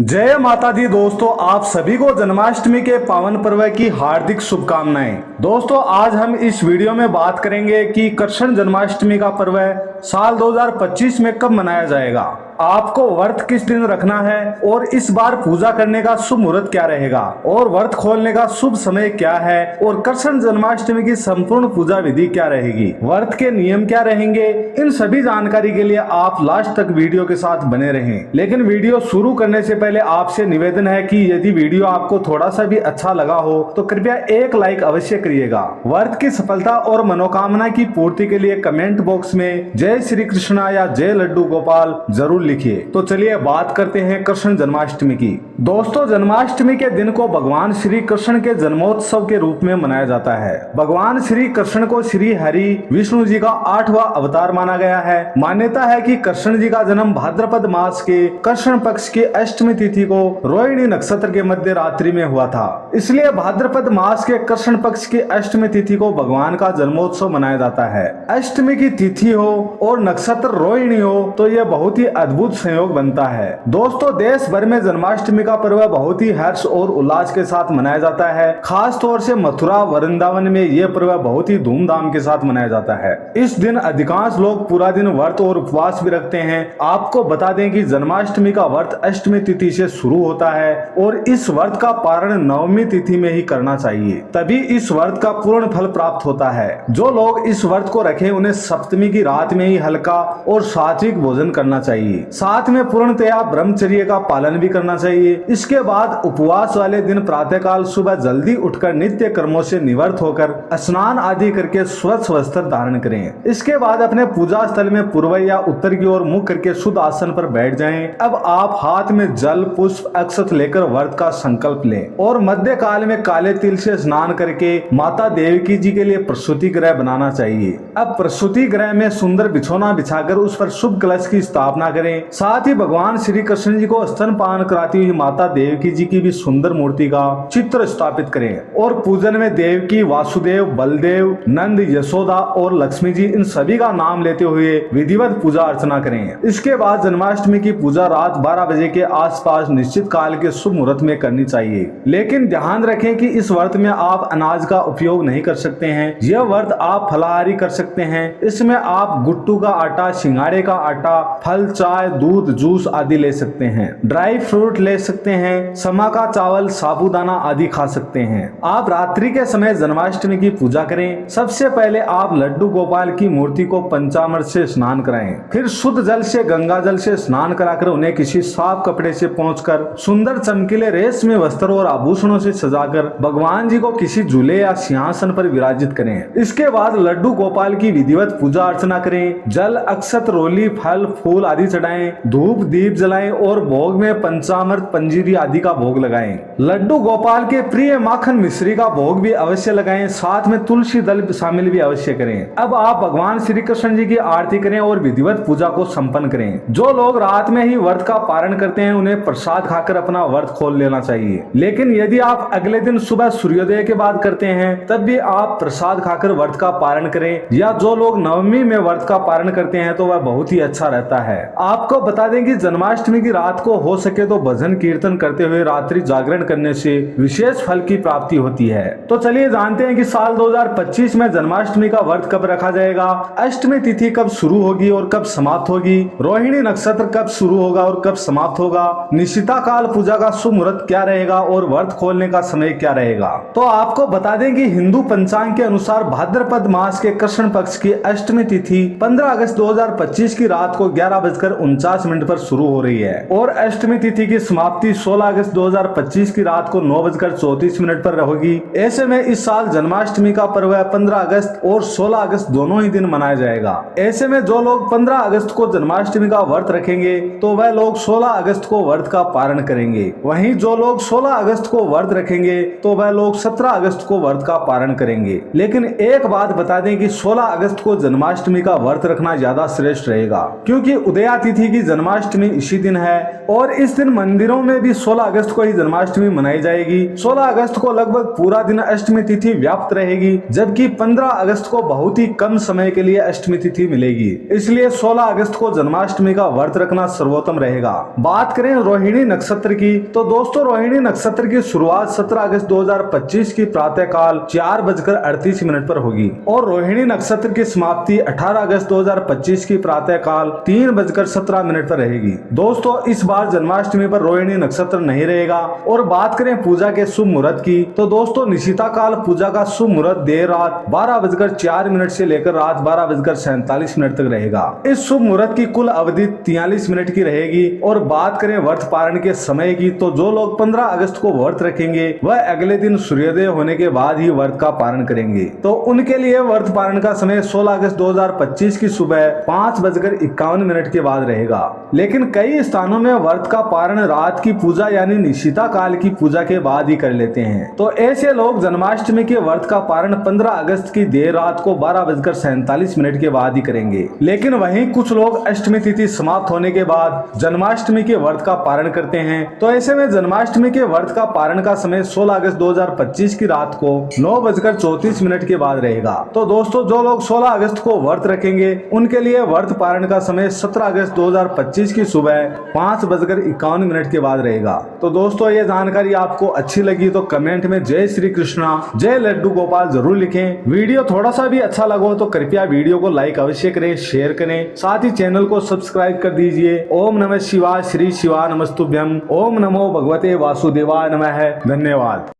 जय माता दी दोस्तों, आप सभी को जन्माष्टमी के पावन पर्व की हार्दिक शुभकामनाएं। दोस्तों, आज हम इस वीडियो में बात करेंगे कि कृष्ण जन्माष्टमी का पर्व साल 2025 में कब मनाया जाएगा, आपको व्रत किस दिन रखना है और इस बार पूजा करने का शुभ मुहूर्त क्या रहेगा और व्रत खोलने का शुभ समय क्या है और कृष्ण जन्माष्टमी की संपूर्ण पूजा विधि क्या रहेगी, व्रत के नियम क्या रहेंगे। इन सभी जानकारी के लिए आप लास्ट तक वीडियो के साथ बने रहें। लेकिन वीडियो शुरू करने से पहले आपसे निवेदन है कि यदि वीडियो आपको थोड़ा सा भी अच्छा लगा हो तो कृपया एक लाइक अवश्य करिएगा। व्रत की सफलता और मनोकामना की पूर्ति के लिए कमेंट बॉक्स में जय श्री कृष्णा या जय लड्डू गोपाल जरूर लिखिए। तो चलिए बात करते हैं कृष्ण जन्माष्टमी की। दोस्तों, जन्माष्टमी के दिन को भगवान श्री कृष्ण के जन्मोत्सव के रूप में मनाया जाता है। भगवान श्री कृष्ण को श्री हरि विष्णु जी का 8वां अवतार माना गया है। मान्यता है कि कृष्ण जी का जन्म भाद्रपद मास के कृष्ण पक्ष की अष्टमी तिथि को रोहिणी नक्षत्र के मध्य रात्रि में हुआ था। इसलिए भाद्रपद मास के कृष्ण पक्ष की अष्टमी तिथि को भगवान का जन्मोत्सव मनाया जाता है। अष्टमी की तिथि हो और नक्षत्र रोहिणी हो तो यह बहुत ही अद्भुत संयोग बनता है। दोस्तों, देश भर में जन्माष्टमी का पर्व बहुत ही हर्ष और उल्लास के साथ मनाया जाता है। खास तौर से मथुरा वृंदावन में यह पर्व बहुत ही धूमधाम के साथ मनाया जाता है। इस दिन अधिकांश लोग पूरा दिन व्रत और उपवास भी रखते हैं। आपको बता दें कि जन्माष्टमी का व्रत अष्टमी तिथि से शुरू होता है और इस व्रत का पारण नवमी तिथि में ही करना चाहिए, तभी इस व्रत का पूर्ण फल प्राप्त होता है। जो लोग इस व्रत को रखें उन्हें सप्तमी की रात में ही हल्का और सात्विक भोजन करना चाहिए। साथ में पूर्णतया ब्रह्मचर्य का पालन भी करना चाहिए। इसके बाद उपवास वाले दिन प्रातःकाल सुबह जल्दी उठकर नित्य कर्मों से निवृत्त होकर स्नान आदि करके स्वच्छ वस्त्र धारण करें। इसके बाद अपने पूजा स्थल में पूर्व या उत्तर की ओर मुख करके शुद्ध आसन पर बैठ जाएं। अब आप हाथ में जल पुष्प अक्षत लेकर व्रत का संकल्प लें और मध्य काल में काले तिल से स्नान करके माता देवकी जी के लिए प्रसूति गृह बनाना चाहिए। अब प्रसूति गृह में सुंदर बिछौना बिछाकर उस पर शुभ कलश की स्थापना करें। साथ ही भगवान श्री कृष्ण जी को स्तनपान कराती हुई माता देवकी जी की भी सुंदर मूर्ति का चित्र स्थापित करें और पूजन में देवकी, वासुदेव, बलदेव, नंद, यशोदा और लक्ष्मी जी इन सभी का नाम लेते हुए विधिवत पूजा अर्चना करें। इसके बाद जन्माष्टमी की पूजा रात 12 बजे के आसपास निश्चित काल के शुभ मुहूर्त में करनी चाहिए। लेकिन ध्यान रखें कि इस व्रत में आप अनाज का उपयोग नहीं कर सकते हैं। यह व्रत आप फलाहारी कर सकते हैं। इसमें आप गुट्टू का आटा, सिंगाड़े का आटा, फल, चाय, दूध, जूस आदि ले सकते हैं। ड्राई फ्रूट ले सकते हैं। समा का चावल, साबूदाना आदि खा सकते हैं। आप रात्रि के समय जन्माष्टमी की पूजा करें। सबसे पहले आप लड्डू गोपाल की मूर्ति को पंचामृत से स्नान कराएं। फिर शुद्ध जल से, गंगा जल से स्नान कराकर उन्हें किसी साफ कपड़े से पोंछकर सुंदर चमकीले रेशमी वस्त्रों और आभूषणों से सजाकर भगवान जी को किसी झूले या सिंहासन पर विराजित करें। इसके बाद लड्डू गोपाल की विधिवत पूजा अर्चना करें। जल, अक्षत, रोली, फल, फूल आदि चढ़ाएं। धूप दीप जलाएं और भोग में पंचामृत, पंजीरी आदि का भोग लगाएं। लड्डू गोपाल के प्रिय माखन मिश्री का भोग भी अवश्य लगाएं। साथ में तुलसी दल शामिल भी अवश्य करें। अब आप भगवान श्री कृष्ण जी की आरती करें और विधिवत पूजा को संपन्न करें। जो लोग रात में ही व्रत का पारण करते हैं उन्हें प्रसाद खाकर अपना व्रत खोल लेना चाहिए। लेकिन यदि आप अगले दिन सुबह सूर्योदय के बाद करते हैं तब भी आप प्रसाद खाकर व्रत का पारण करें। या जो लोग नवमी में व्रत का पारण करते हैं तो वह बहुत ही अच्छा रहता है। आपको बता दें कि जन्माष्टमी की रात को हो सके तो भजन कीर्तन करते हुए रात्रि जागरण करने से विशेष फल की प्राप्ति होती है। तो चलिए जानते हैं कि साल 2025 में जन्माष्टमी का व्रत कब रखा जाएगा, अष्टमी तिथि कब शुरू होगी और कब समाप्त होगी, रोहिणी नक्षत्र कब शुरू होगा और कब समाप्त होगा, निशिता काल पूजा का शुभ मुहूर्त क्या रहेगा और व्रत खोलने का समय क्या रहेगा। तो आपको बता दें कि हिंदू पंचांग के अनुसार भाद्रपद मास के कृष्ण पक्ष की अष्टमी तिथि 15 अगस्त 2025 की रात को 11:49 पर शुरू हो रही है और अष्टमी तिथि की समाप्ति 16 अगस्त 2025 की रात को 9:34 पर होगी। ऐसे में इस साल जन्माष्टमी का पर्व 15 अगस्त और 16 अगस्त दोनों ही दिन मनाया जाएगा। ऐसे में जो लोग 15 अगस्त को जन्माष्टमी का व्रत रखेंगे तो वह लोग 16 अगस्त को व्रत का पारण करेंगे। वहीं जो लोग 16 अगस्त को व्रत रखेंगे तो वह लोग 17 अगस्त को व्रत का पारण करेंगे। लेकिन एक बात बता दें कि 16 अगस्त को जन्माष्टमी का व्रत रखना ज्यादा श्रेष्ठ रहेगा, क्योंकि उदया तिथि तिथि की जन्माष्टमी इसी दिन है और इस दिन मंदिरों में भी 16 अगस्त को ही जन्माष्टमी मनाई जाएगी। 16 अगस्त को लगभग पूरा दिन अष्टमी तिथि व्याप्त रहेगी, जबकि 15 अगस्त को बहुत ही कम समय के लिए अष्टमी तिथि मिलेगी। इसलिए 16 अगस्त को जन्माष्टमी का व्रत रखना सर्वोत्तम रहेगा। बात करें रोहिणी नक्षत्र की, तो दोस्तों रोहिणी नक्षत्र की शुरुआत 17 अगस्त 2025 की प्रातःकाल 4:38 पर होगी और रोहिणी नक्षत्र की समाप्ति 18 अगस्त 2025 की प्रातःकाल 3:17 पर रहेगी। दोस्तों इस बार जन्माष्टमी पर रोहिणी नक्षत्र नहीं रहेगा। और बात करें पूजा के शुभ मुहूर्त की, तो दोस्तों निशिता काल पूजा का शुभ मुहूर्त देर रात 12:04 से लेकर रात 12:47 तक रहेगा। इस शुभ मुहूर्त की कुल अवधि 43 मिनट की रहेगी। और बात करें व्रत पारण के समय की, तो जो लोग 15 अगस्त को व्रत रखेंगे वह अगले दिन सूर्योदय होने के बाद ही व्रत का पारण करेंगे। तो उनके लिए व्रत पारण का समय 16 अगस्त 2025 की सुबह 5:51 के बाद रहेगा। लेकिन कई स्थानों में व्रत का पारण रात की पूजा यानी निशिता काल की पूजा के बाद ही कर लेते हैं। तो ऐसे लोग जन्माष्टमी के व्रत का पारण 15 अगस्त की देर रात को 12:47 के बाद ही करेंगे। लेकिन वहीं कुछ लोग अष्टमी तिथि समाप्त होने के बाद जन्माष्टमी के व्रत का पारण करते हैं। तो ऐसे में जन्माष्टमी के व्रत का पारण का समय 16 अगस्त 2025 की रात को 9:34 के बाद रहेगा। तो दोस्तों जो लोग 16 अगस्त को व्रत रखेंगे उनके लिए व्रत पारण का समय 17 अगस्त 2025 की सुबह 5:51 के बाद रहेगा। तो दोस्तों ये जानकारी आपको अच्छी लगी तो कमेंट में जय श्री कृष्णा जय लड्डू गोपाल जरूर लिखें। वीडियो थोड़ा सा भी अच्छा लगा हो तो कृपया वीडियो को लाइक अवश्य करें, शेयर करें, साथ ही चैनल को सब्सक्राइब कर दीजिए। ओम नमः शिवाय, श्री शिवा नमस्तुभ्यम, ओम नमो भगवते वासुदेवाय नमः। धन्यवाद।